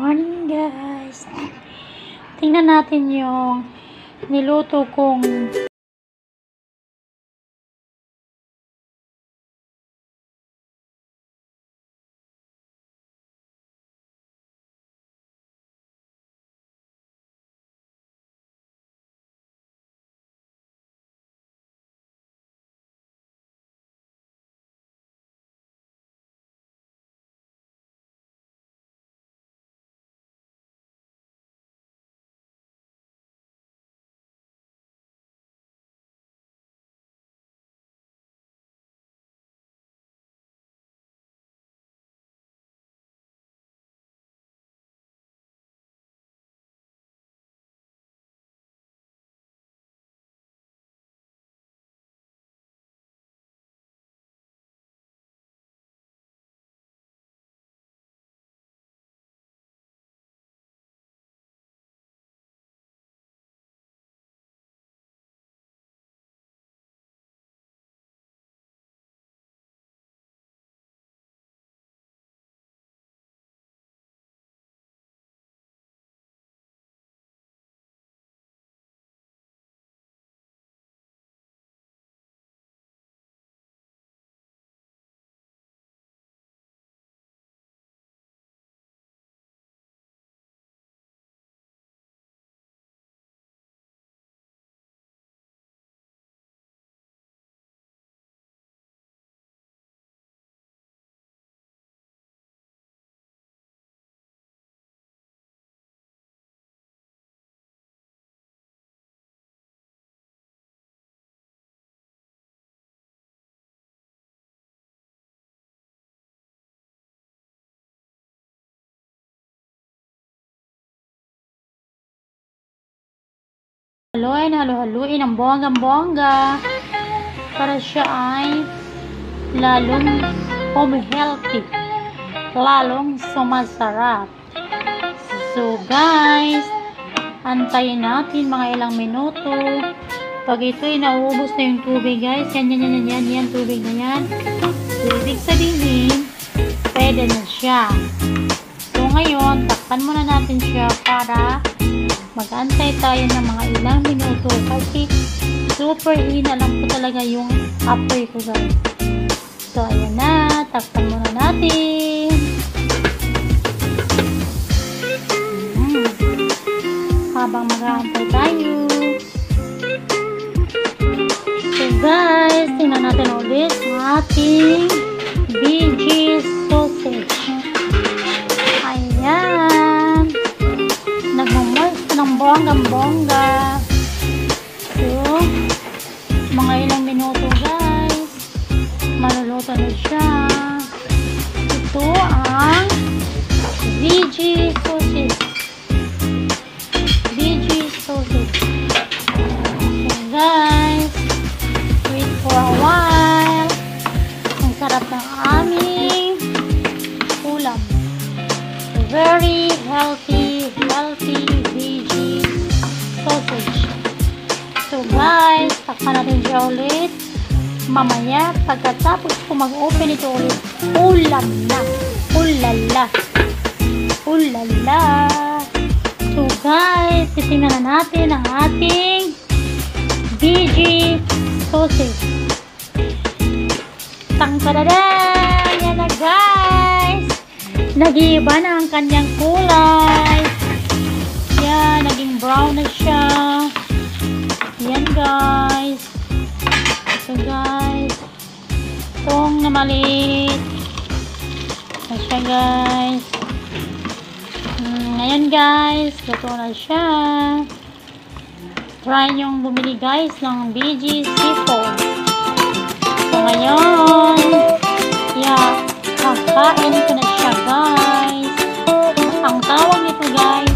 morning guys. Tingnan natin yung niluto kong haluin ang bonggang-bongga para siya ay lalong healthy, lalong sumasarap. So guys, antayin natin mga ilang minuto. Pag ito'y nauubos na yung tubig guys, yan tubig na yan, ibig sabihin pwede na siya. So ngayon, takpan muna natin siya para mag-antay tayo ng mga ilang minuto kasi super hina lang po talaga yung apoy ko guys. So ayan na, takpan muna natin. Habang mag-aantay tayo. So guys, tingnan natin ulit ang ating VG sausage. Ayan, nagmumulse ng bonggang-bongga. So, mga ilang minuto guys, maluluto na siya. Ito ang VG sausage. VG sausage. So guys, wait for a while. Ang sarap ng aming ulam. Very healthy VG sausage. So guys, takpan natin siya ulit. Mamaya, pagkatapos ko mag-open ito ulit, ulam na. Ulala. Ulala. So guys, titingnan na natin ang ating VG sausage. Tang-tadadan! Yan na guys! Nag-iiba na ang kanyang kulay. Yan, naging brown na siya. Yan guys. Ito guys. Itong na maliit. Yan siya guys. Ngayon guys, luto na siya. Try nyong bumili guys ng VG seafood. So ngayon, yeah, kakain ko na siya guys. Ang tawag nito guys,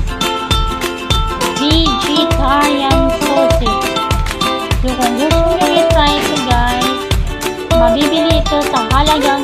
vegetarian sausage. So kung gusto nyo i-try ito guys, mabibili ito sa halagang